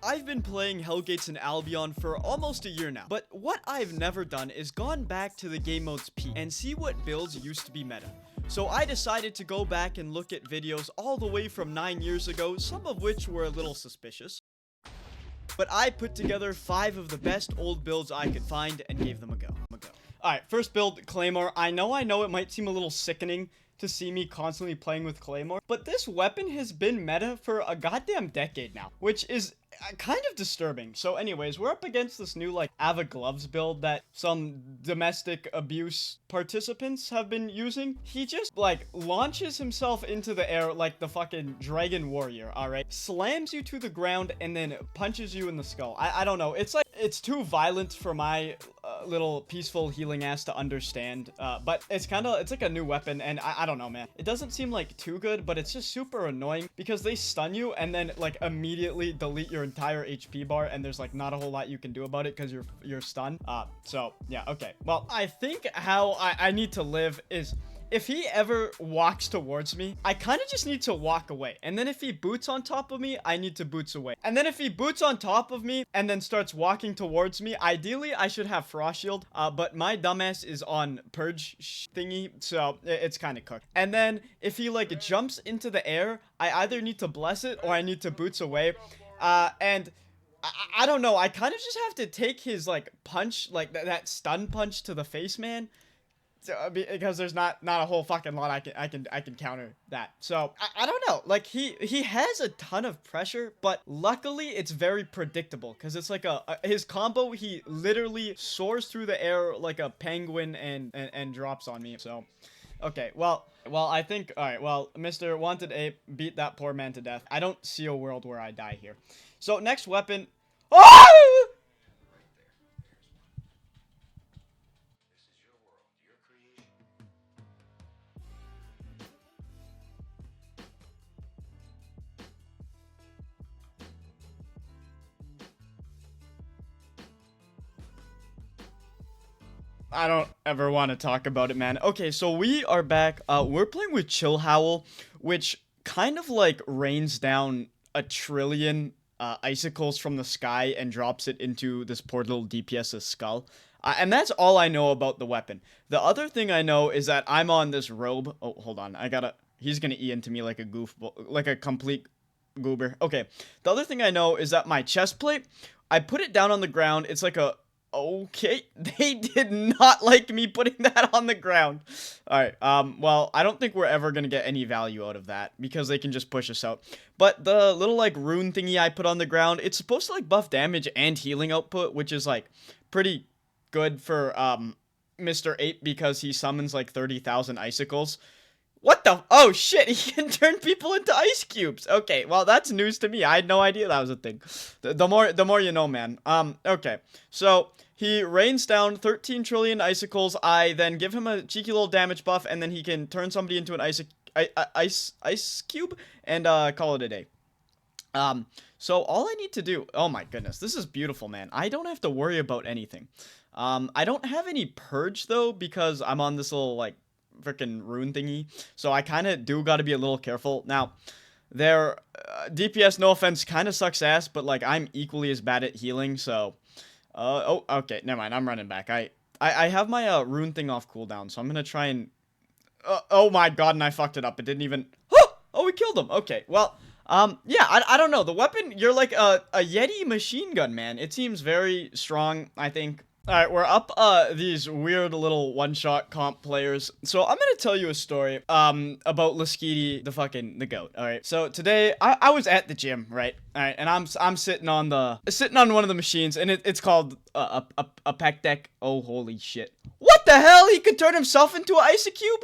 I've been playing Hellgates and Albion for almost a year now, but what I've never done is gone back to the game mode's peak and see what builds used to be meta. So I decided to go back and look at videos all the way from 9 years ago, some of which were a little suspicious. But I put together 5 of the best old builds I could find and gave them a go. Alright, first build, Claymore. I know it might seem a little sickening to see me constantly playing with Claymore, but this weapon has been meta for a goddamn decade now, which is kind of disturbing. So anyways, we're up against this new like Ava Gloves build that some domestic abuse participants have been using. He just like launches himself into the air like the fucking dragon warrior, alright? Slams you to the ground and then punches you in the skull. I don't know, it's like, it's too violent for my little peaceful healing ass to understand, but it's like a new weapon, and I don't know, man. It doesn't seem like too good, but it's just super annoying because they stun you and then like immediately delete your entire HP bar, and there's like not a whole lot you can do about it because you're stunned. So yeah, okay. Well, I think how I need to live is, if he ever walks towards me, I kind of just need to walk away. And then if he boots on top of me, I need to boots away. And then if he boots on top of me and then starts walking towards me, ideally I should have Frost Shield. But my dumbass is on Purge thingy, so it's kind of cooked. And then if he like jumps into the air, I either need to bless it or I need to boots away. And I don't know. I kind of just have to take his like punch, like that stun punch to the face, man. So, because there's not a whole fucking lot I can counter that. So I don't know. Like he has a ton of pressure, but luckily it's very predictable because it's like his combo. He literally soars through the air like a penguin and drops on me. So okay, well I think, all right, well, Mr. Wanted Ape, beat that poor man to death. I don't see a world where I die here. So next weapon. Oh! I don't ever want to talk about it, man. Okay, so we are back. We're playing with Chill Howl, which kind of like rains down a trillion icicles from the sky and drops it into this poor little DPS's skull. And that's all I know about the weapon. The other thing I know is that I'm on this robe. Oh, hold on. He's gonna E into me like a goofball, like a complete goober. Okay. The other thing I know is that my chest plate, I put it down on the ground. It's like a, okay, they did not like me putting that on the ground. Alright, well, I don't think we're ever gonna get any value out of that, because they can just push us out. But the little, like, rune thingy I put on the ground, it's supposed to, like, buff damage and healing output, which is, like, pretty good for, Mr. Ape, because he summons, like, 30,000 icicles. What the? Oh, shit, he can turn people into ice cubes. Okay, well, that's news to me. I had no idea that was a thing. The more you know, man. Okay. So, he rains down 13 trillion icicles. I then give him a cheeky little damage buff, and then he can turn somebody into an ice cube, and, call it a day. So all I need to do... Oh, my goodness. This is beautiful, man. I don't have to worry about anything. I don't have any purge, though, because I'm on this little, like, freaking rune thingy, so I kind of do got to be a little careful. Now, their DPS, no offense, kind of sucks ass, but like I'm equally as bad at healing, so oh, okay, never mind, I'm running back. I have my rune thing off cooldown, so I'm gonna try and oh my god, and I fucked it up. It didn't even... oh, we killed him. Okay, well, yeah, I don't know, the weapon, you're like a Yeti machine gun, man. It seems very strong, I think. Alright, we're up, these weird little one-shot comp players. So, I'm gonna tell you a story, about Laskidi, the goat, alright? So, today, I was at the gym, right? Alright, and I'm sitting on one of the machines, and it's called, a pec deck. Oh, holy shit. What the hell? He could turn himself into an ice cube?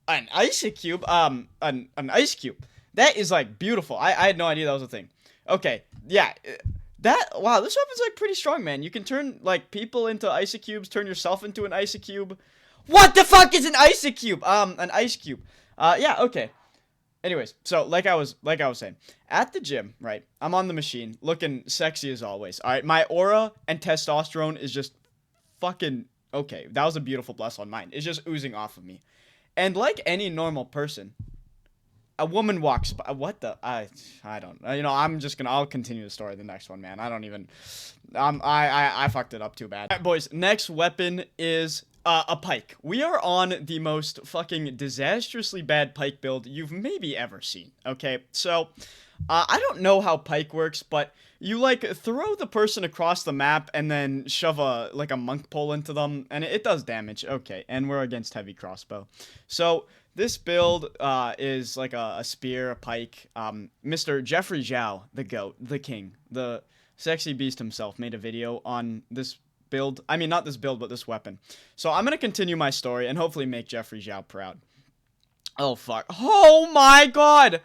An ice cube? An ice cube. That is, like, beautiful. I had no idea that was a thing. Okay, yeah. Wow, this weapon's, like, pretty strong, man. You can turn, like, people into ice cubes, turn yourself into an ice cube. What the fuck is an ice cube? An ice cube. Yeah, okay. Anyways, so, like I was saying, at the gym, right, I'm on the machine, looking sexy as always. Alright, my aura and testosterone is just fucking, okay, that was a beautiful bless on mine. It's just oozing off of me. And like any normal person, a woman walks by. What the? I don't. You know, I'll continue the story the next one, man. I don't even. I fucked it up too bad. Alright, boys. Next weapon is a pike. We are on the most fucking disastrously bad pike build you've maybe ever seen. Okay, so I don't know how pike works, but you like throw the person across the map and then shove a monk pole into them, and it does damage. Okay, and we're against heavy crossbow. So this build is like a spear, a pike. Mr. Jeffrey Zhao, the goat, the king, the sexy beast himself, made a video on this build. I mean, not this build, but this weapon. So I'm gonna continue my story and hopefully make Jeffrey Zhao proud. Oh fuck! Oh my god!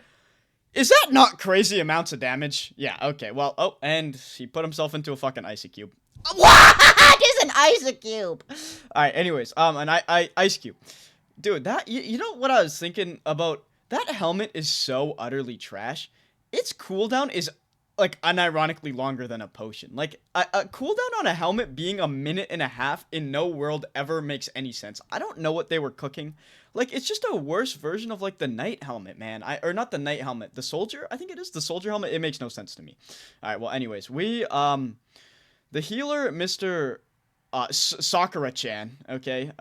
Is that not crazy amounts of damage? Yeah, okay, well, oh, and he put himself into a fucking icy cube. What is an ice cube? Alright, anyways, an ice cube. Dude, that, you know what I was thinking about? That helmet is so utterly trash. Its cooldown is, like, unironically longer than a potion. Like, a cooldown on a helmet being 1.5 minutes in no world ever makes any sense. I don't know what they were cooking. Like, it's just a worse version of, like, the knight helmet, man. Or not the knight helmet. The soldier? I think it is the soldier helmet. It makes no sense to me. Alright, well, anyways. We, the healer, Mr. Sakura-chan, okay?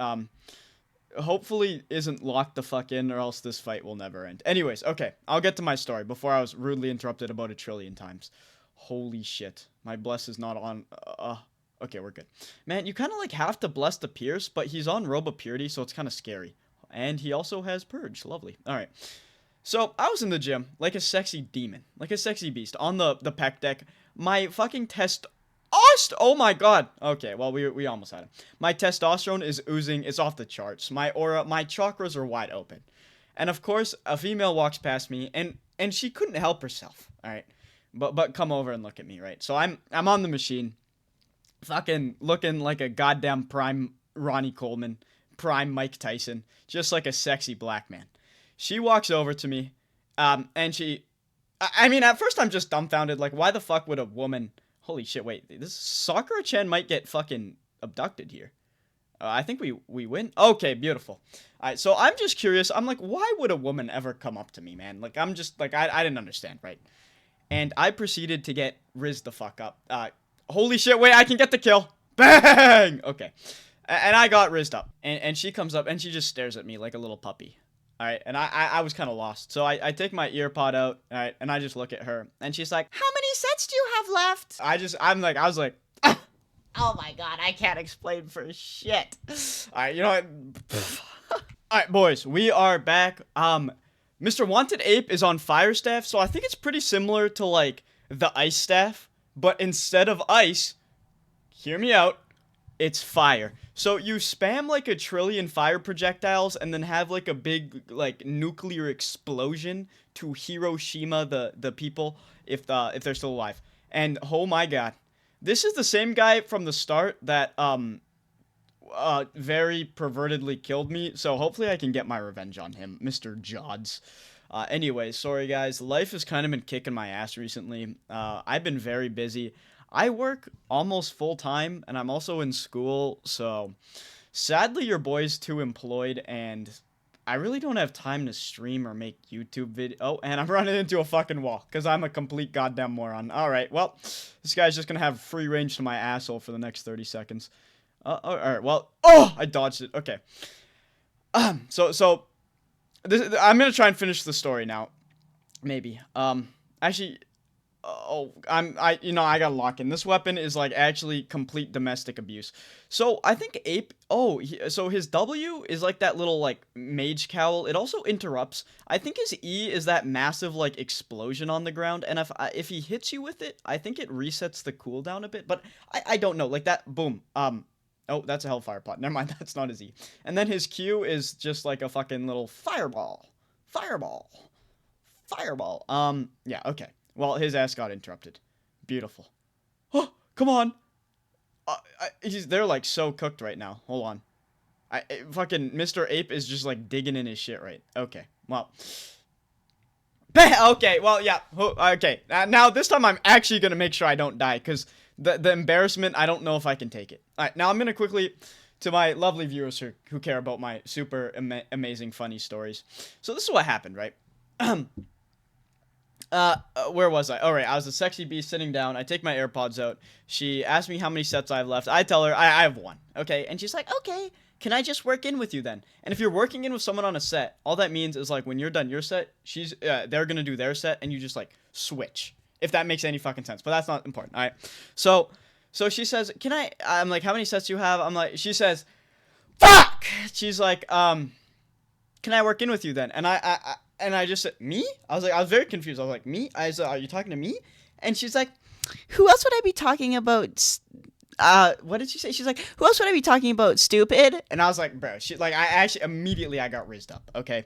Hopefully isn't locked the fuck in, or else this fight will never end. Anyways, okay. I'll get to my story before I was rudely interrupted about 1 trillion times. Holy shit. My bless is not on, okay, we're good. Man, you kind of, like, have to bless the Pierce, but he's on Robe of Purity, so it's kind of scary. And he also has Purge. Lovely. Alright. So, I was in the gym, like a sexy demon. Like a sexy beast. On the pec deck. My fucking oh my god. Okay, well, we almost had it. My testosterone is oozing. It's off the charts. My aura, my chakras are wide open. And, of course, a female walks past me, and she couldn't help herself. Alright. But come over and look at me, right? So, I'm on the machine. Fucking looking like a goddamn prime Ronnie Coleman. Prime Mike Tyson, just like a sexy black man. She walks over to me, and I mean, at first I'm just dumbfounded, like, why the fuck would a woman, holy shit, wait, this Sakura-chan might get fucking abducted here. I think we win. Okay, beautiful. Alright, so I'm just curious, I'm like, why would a woman ever come up to me, man? Like, I'm just, like, I didn't understand, right? And I proceeded to get rizzed the fuck up. Holy shit, wait, I can get the kill. Bang! Okay. And I got rizzed up. And she comes up and she just stares at me like a little puppy. Alright, and I was kind of lost. So I take my ear pod out, alright, and I just look at her. And she's like, How many sets do you have left? I was like, Oh my god, I can't explain for shit. alright, you know what? Alright, boys, we are back. Mr. Wanted Ape is on Fire Staff, so I think it's pretty similar to, like, the Ice Staff. But instead of ice, hear me out, it's fire. So you spam like 1 trillion fire projectiles and then have like a big like nuclear explosion to Hiroshima the people if they're still alive. And oh my god. This is the same guy from the start that very pervertedly killed me. So hopefully I can get my revenge on him, Mr. Jods. Anyway, sorry guys. Life has kind of been kicking my ass recently. I've been very busy. I work almost full-time, and I'm also in school, so sadly your boy's too employed, and I really don't have time to stream or make YouTube video. Oh, and I'm running into a fucking wall, because I'm a complete goddamn moron. Alright, well, this guy's just gonna have free range to my asshole for the next 30 seconds. Alright, well, I dodged it. Okay. So, I'm gonna try and finish the story now. Maybe. Actually... I gotta lock in. This weapon is, like, actually complete domestic abuse. So, I think Ape, so his W is, like, that little, like, mage cowl. It also interrupts. I think his E is that massive, like, explosion on the ground, and if he hits you with it, I think it resets the cooldown a bit, but I don't know, like, that, boom, oh, that's a Hellfire pot. Never mind, that's not his E. And then his Q is just, like, a fucking little fireball. Yeah, okay. Well, his ass got interrupted. Beautiful. Oh, come on. They're, like, so cooked right now. Hold on. Fucking Mr. Ape is just, like, digging in his shit right. Okay. Well. Okay, well, yeah. Okay. Now, this time I'm actually gonna make sure I don't die, because the embarrassment, I don't know if I can take it. Alright, now I'm gonna quickly, to my lovely viewers who care about my super amazing funny stories. So this is what happened, right? Where was I? All right, I was a sexy bee sitting down. I take my AirPods out. She asks me how many sets I have left. I tell her I have one. Okay, and she's like, okay, can I just work in with you then? And if you're working in with someone on a set, all that means is like when you're done your set, they're gonna do their set, and you just like switch. If that makes any fucking sense, but that's not important. All right, so she says, can I? I'm like, how many sets do you have? I'm like, she says, fuck. She's like, can I work in with you then? And I just said, me? I was very confused. I was like, me? I said, are you talking to me? And she's like, who else would I be talking about? What did she say? She's like, who else would I be talking about? Stupid? And I was like, bro, I actually immediately I got rizzed up. Okay.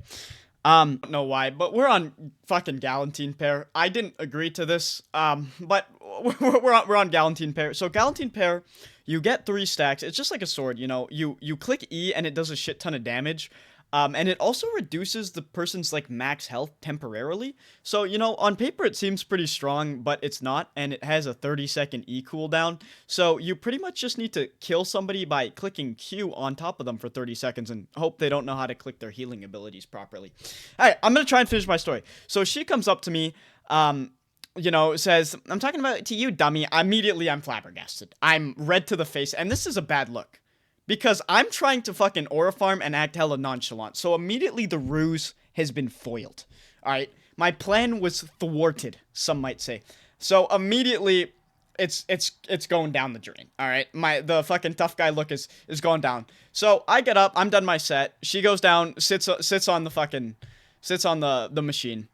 Don't know why, but we're on fucking Galantine Pair. I didn't agree to this. But we're on Galantine Pair. So Galantine Pair, you get 3 stacks. It's just like a sword, you know. You click E and it does a shit ton of damage. And it also reduces the person's, like, max health temporarily. So, you know, on paper it seems pretty strong, but it's not, and it has a 30-second E cooldown. So you pretty much just need to kill somebody by clicking Q on top of them for 30 seconds and hope they don't know how to click their healing abilities properly. Alright, I'm gonna try and finish my story. So she comes up to me, you know, says, I'm talking about to you, dummy. Immediately, I'm flabbergasted. I'm red to the face, and this is a bad look. Because I'm trying to fucking aura farm and act hella nonchalant. So immediately the ruse has been foiled. Alright? My plan was thwarted, some might say. So immediately it's going down the drain. Alright? The fucking tough guy look is going down. So I get up, I'm done my set. She goes down, sits on the machine.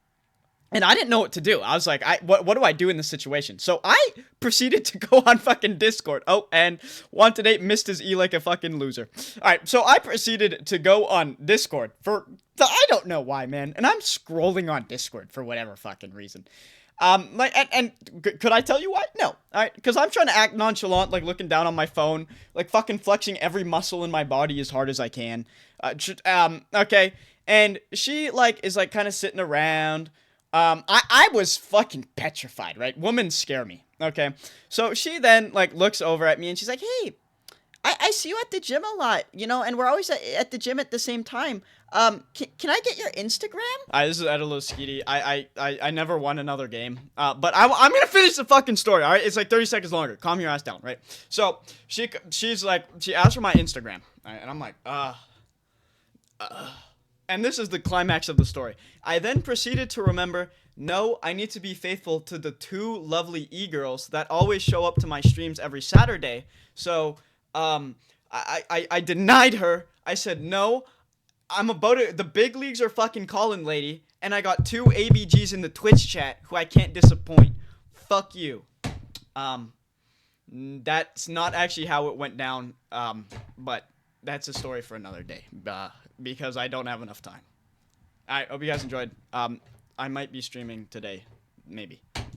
And I didn't know what to do. I was like, what do I do in this situation? So I proceeded to go on fucking Discord. Oh, and Wanted 8 missed his E like a fucking loser. Alright, so I proceeded to go on Discord I don't know why, man. And I'm scrolling on Discord for whatever fucking reason. Could I tell you why? No. Alright, because I'm trying to act nonchalant, like looking down on my phone, like fucking flexing every muscle in my body as hard as I can. Okay. And she, like, is, like, kind of sitting around. I was fucking petrified, right? Women scare me, okay? So she then, like, looks over at me and she's like, hey, I see you at the gym a lot, you know, and we're always at the gym at the same time. Can I get your Instagram? This is Edelo Skeety. I never won another game. But I'm gonna finish the fucking story, alright? It's like 30 seconds longer. Calm your ass down, right? So, she's like, she asked for my Instagram, right? And I'm like, and this is the climax of the story. I then proceeded to remember, no, I need to be faithful to the 2 lovely e-girls that always show up to my streams every Saturday. So, I denied her. I said, no, I'm about it. The big leagues are fucking calling, lady. And I got 2 ABGs in the Twitch chat who I can't disappoint. Fuck you. That's not actually how it went down. But that's a story for another day. Because I don't have enough time. I hope you guys enjoyed. I might be streaming today. Maybe.